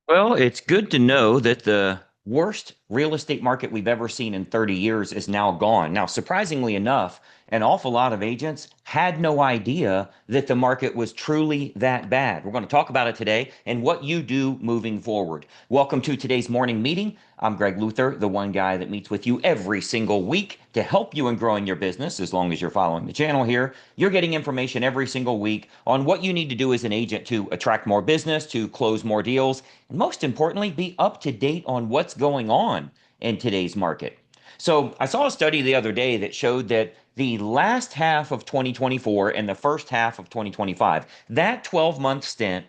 Well, it's good to know that the worst real estate market we've ever seen in 30 years is now gone. Now, surprisingly enough, an awful lot of agents had no idea that the market was truly that bad. We're going to talk about it today and what you do moving forward. Welcome to today's morning meeting. I'm Greg Luther, the one guy that meets with you every single week to help you in growing your business. As long as you're following the channel here, you're getting information every single week on what you need to do as an agent to attract more business, to close more deals, and most importantly, be up to date on what's going on in today's market. So I saw a study the other day that showed that the last half of 2024 and the first half of 2025, that 12-month stint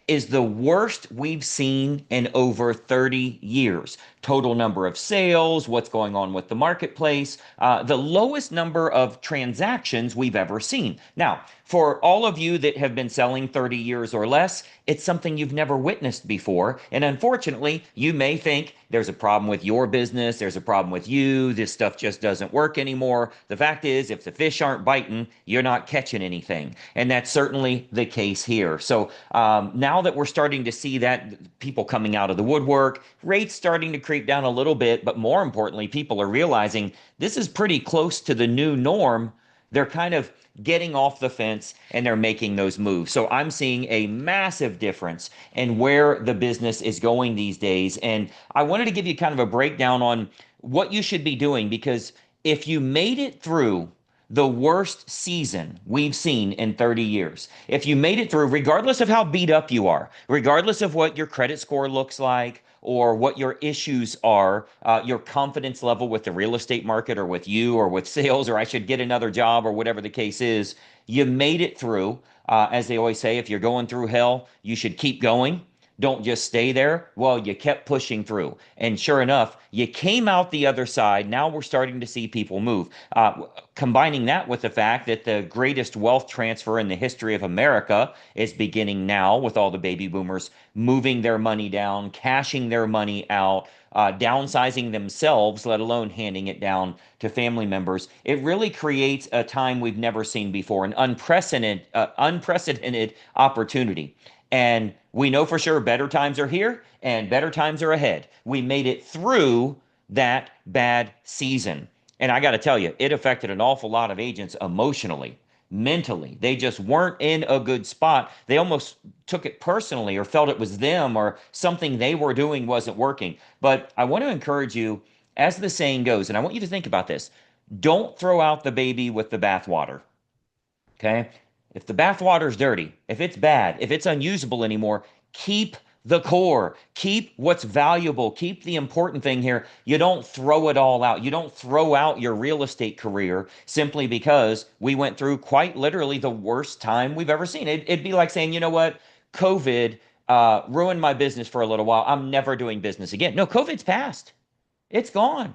is the worst we've seen in over 30 years. Total number of sales, what's going on with the marketplace, the lowest number of transactions we've ever seen. Now, for all of you that have been selling 30 years or less, it's something you've never witnessed before. And unfortunately, you may think there's a problem with your business, there's a problem with you, this stuff just doesn't work anymore. The fact is, if the fish aren't biting, you're not catching anything. And that's certainly the case here. So now that we're starting to see that people coming out of the woodwork, rates starting to creep down a little bit, but more importantly, people are realizing this is pretty close to the new norm. They're kind of getting off the fence and they're making those moves. So I'm seeing a massive difference in where the business is going these days. And I wanted to give you kind of a breakdown on what you should be doing, because if you made it through the worst season we've seen in 30 years, if you made it through, regardless of how beat up you are, regardless of what your credit score looks like, or what your issues are, your confidence level with the real estate market or with you or with sales, or I should get another job or whatever the case is, you made it through. As they always say, if you're going through hell, you should keep going. Don't just stay there. Well, you kept pushing through. And sure enough, you came out the other side. Now we're starting to see people move. Combining that with the fact that the greatest wealth transfer in the history of America is beginning now, with all the baby boomers moving their money down, cashing their money out, downsizing themselves, let alone handing it down to family members. It really creates a time we've never seen before, an unprecedented opportunity. And we know for sure better times are here and better times are ahead. We made it through that bad season. And I got to tell you, it affected an awful lot of agents emotionally, mentally. They just weren't in a good spot. They almost took it personally or felt it was them or something they were doing wasn't working. But I want to encourage you, as the saying goes, and I want you to think about this, don't throw out the baby with the bathwater. Okay. If the bathwater is dirty, if it's bad, if it's unusable anymore, keep the core, keep what's valuable, keep the important thing here. You don't throw it all out. You don't throw out your real estate career simply because we went through quite literally the worst time we've ever seen. It'd be like saying, you know what, COVID ruined my business for a little while. I'm never doing business again. No, COVID's passed. It's gone,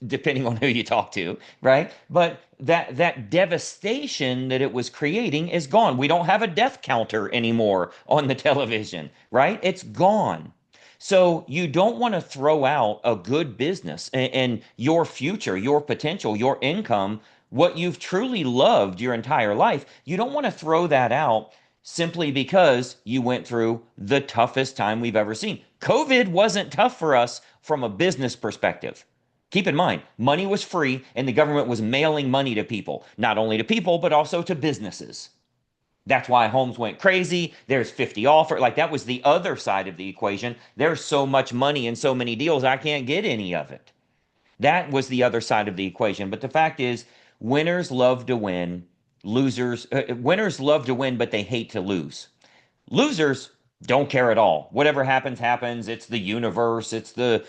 depending on who you talk to, right? But that devastation that it was creating is gone. We don't have a death counter anymore on the television, right? It's gone. So you don't want to throw out a good business and your future, your potential, your income, what you've truly loved your entire life. You don't want to throw that out simply because you went through the toughest time we've ever seen. COVID wasn't tough for us from a business perspective. Keep in mind, money was free and the government was mailing money to people, not only to people, but also to businesses. That's why homes went crazy. There's 50 offer. Like that was the other side of the equation. There's so much money and so many deals, I can't get any of it. That was the other side of the equation. But the fact is, winners love to win. Winners love to win, but they hate to lose. Losers don't care at all. Whatever happens, happens. It's the universe, it's the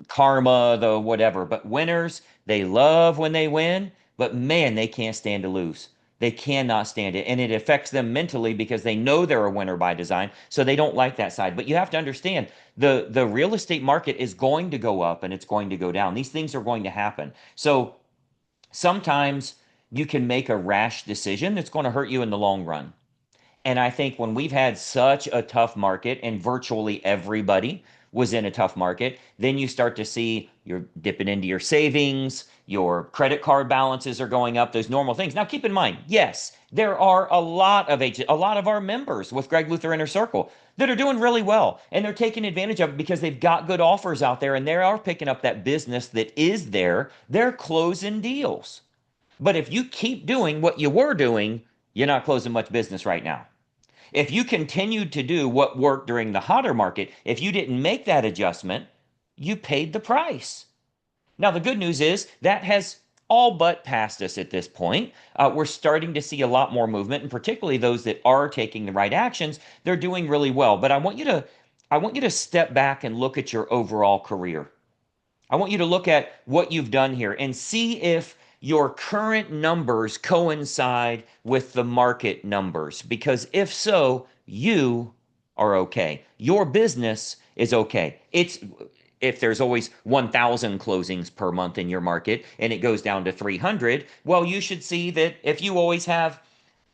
karma, the whatever. But winners, they love when they win, but man, they can't stand to lose. They cannot stand it. And it affects them mentally because they know they're a winner by design. So they don't like that side. But you have to understand the real estate market is going to go up and it's going to go down. These things are going to happen. So sometimes you can make a rash decision that's going to hurt you in the long run. And I think when we've had such a tough market and virtually everybody, was in a tough market, then you start to see you're dipping into your savings, your credit card balances are going up, those normal things. Now, keep in mind, yes, there are a lot of our members with Greg Luther Inner Circle that are doing really well, and they're taking advantage of it because they've got good offers out there and they are picking up that business that is there. They're closing deals. But if you keep doing what you were doing, you're not closing much business right now. If you continued to do what worked during the hotter market, if you didn't make that adjustment, you paid the price. Now, the good news is that has all but passed us at this point. We're starting to see a lot more movement, and particularly those that are taking the right actions, they're doing really well. But I want you to step back and look at your overall career. I want you to look at what you've done here and see if your current numbers coincide with the market numbers. Because if so, you are okay. Your business is okay. It's if there's always 1,000 closings per month in your market and it goes down to 300, well, you should see that if you always have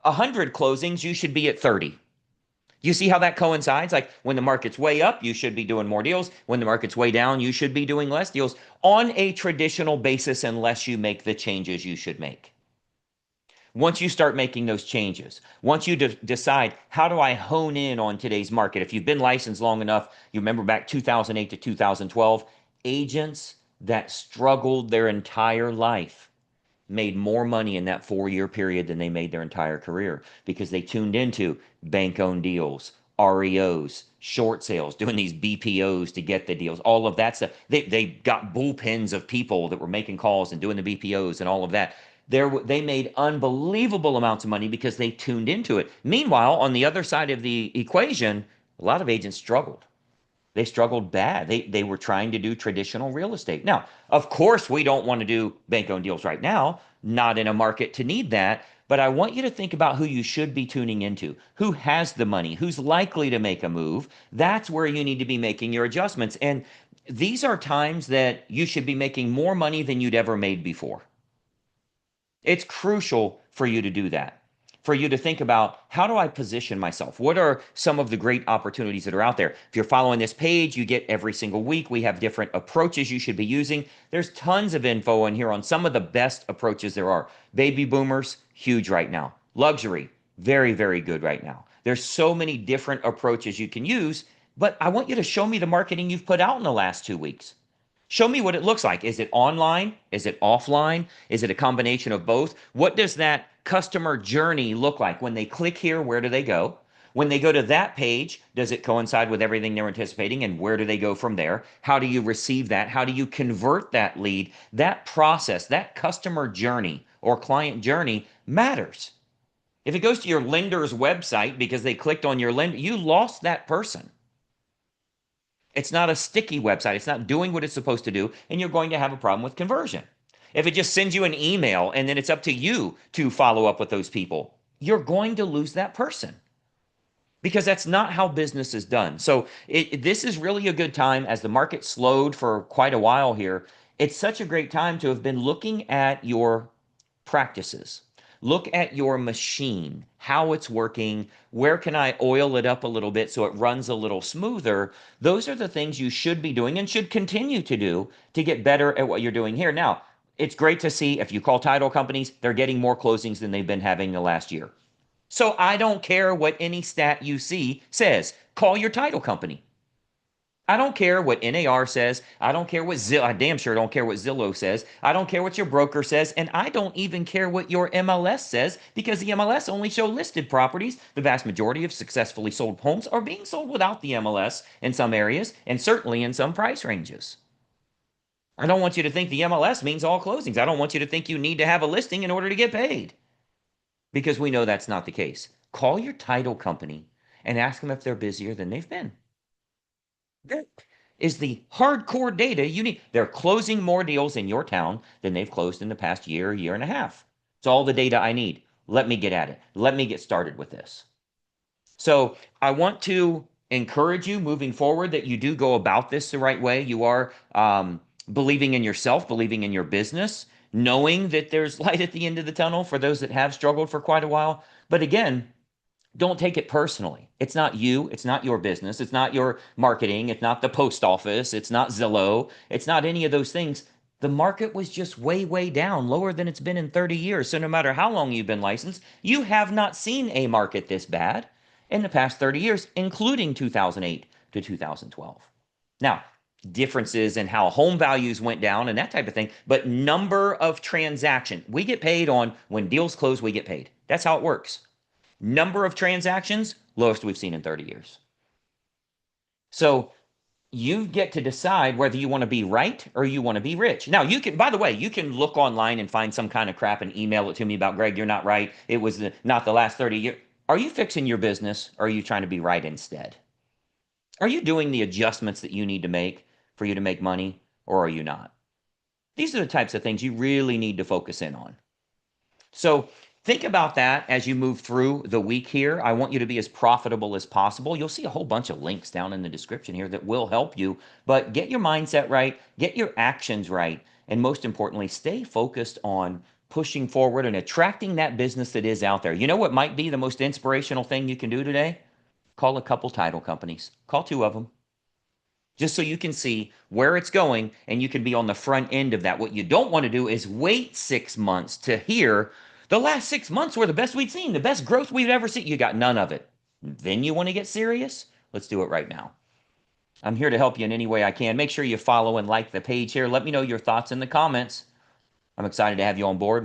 100 closings, you should be at 30. You see how that coincides? Like when the market's way up, you should be doing more deals. When the market's way down, you should be doing less deals on a traditional basis unless you make the changes you should make. Once you start making those changes, once you decide, how do I hone in on today's market? If you've been licensed long enough, you remember back 2008 to 2012, agents that struggled their entire life made more money in that 4 year period than they made their entire career because they tuned into bank owned deals, REOs, short sales, doing these BPOs to get the deals, all of that stuff. They got bullpens of people that were making calls and doing the BPOs and all of that. They made unbelievable amounts of money because they tuned into it. Meanwhile, on the other side of the equation, a lot of agents struggled. They struggled bad. They were trying to do traditional real estate. Now, of course, we don't want to do bank owned deals right now, not in a market to need that. But I want you to think about who you should be tuning into, who has the money, who's likely to make a move. That's where you need to be making your adjustments. And these are times that you should be making more money than you'd ever made before. It's crucial for you to do that, for you to think about, how do I position myself? What are some of the great opportunities that are out there? If you're following this page, you get every single week. We have different approaches you should be using. There's tons of info in here on some of the best approaches there are. Baby boomers, huge right now. Luxury, very, very good right now. There's so many different approaches you can use, but I want you to show me the marketing you've put out in the last 2 weeks. Show me what it looks like. Is it online? Is it offline? Is it a combination of both? What does that customer journey look like? When they click here, where do they go? When they go to that page, does it coincide with everything they're anticipating? And where do they go from there? How do you receive that? How do you convert that lead? That process, that customer journey or client journey matters. If it goes to your lender's website because they clicked on your lender, you lost that person. It's not a sticky website. It's not doing what it's supposed to do, and you're going to have a problem with conversion. If it just sends you an email and then it's up to you to follow up with those people, you're going to lose that person because that's not how business is done. So this is really a good time as the market slowed for quite a while here. It's such a great time to have been looking at your practices. Look at your machine, how it's working. Where can I oil it up a little bit so it runs a little smoother? Those are the things you should be doing and should continue to do to get better at what you're doing here. Now, it's great to see if you call title companies, they're getting more closings than they've been having the last year. So I don't care what any stat you see says. Call your title company. I don't care what NAR says. I don't care what I damn sure don't care what Zillow says. I don't care what your broker says. And I don't even care what your MLS says because the MLS only show listed properties. The vast majority of successfully sold homes are being sold without the MLS in some areas and certainly in some price ranges. I don't want you to think the MLS means all closings. I don't want you to think you need to have a listing in order to get paid because we know that's not the case. Call your title company and ask them if they're busier than they've been. That is the hardcore data you need. They're closing more deals in your town than they've closed in the past year, year and a half. It's all the data I need. Let me get at it. Let me get started with this. So I want to encourage you moving forward that you do go about this the right way. You are believing in yourself, believing in your business, knowing that there's light at the end of the tunnel for those that have struggled for quite a while. But again, Don't take it personally. It's not you. It's not your business. It's not your marketing. It's not the post office. It's not Zillow. It's not any of those things. The market was just way, way down, lower than it's been in 30 years. So no matter how long you've been licensed, you have not seen a market this bad in the past 30 years, including 2008 to 2012. Now, differences in how home values went down and that type of thing, but number of transaction. We get paid on when deals close, we get paid. That's how it works. Number of transactions, lowest we've seen in 30 years. So you get to decide whether you want to be right or you want to be rich. Now, you can, by the way, you can look online and find some kind of crap and email it to me about, Greg, you're not right. It was not the last 30 years. Are you fixing your business or are you trying to be right instead? Are you doing the adjustments that you need to make for you to make money or are you not? These are the types of things you really need to focus in on. So think about that as you move through the week here. I want you to be as profitable as possible. You'll see a whole bunch of links down in the description here that will help you, but get your mindset right, get your actions right, and most importantly, stay focused on pushing forward and attracting that business that is out there. You know what might be the most inspirational thing you can do today? Call a couple title companies. Call two of them just so you can see where it's going and you can be on the front end of that. What you don't want to do is wait 6 months to hear the last 6 months were the best we've seen, the best growth we've ever seen. You got none of it. Then you want to get serious? Let's do it right now. I'm here to help you in any way I can. Make sure you follow and like the page here. Let me know your thoughts in the comments. I'm excited to have you on board.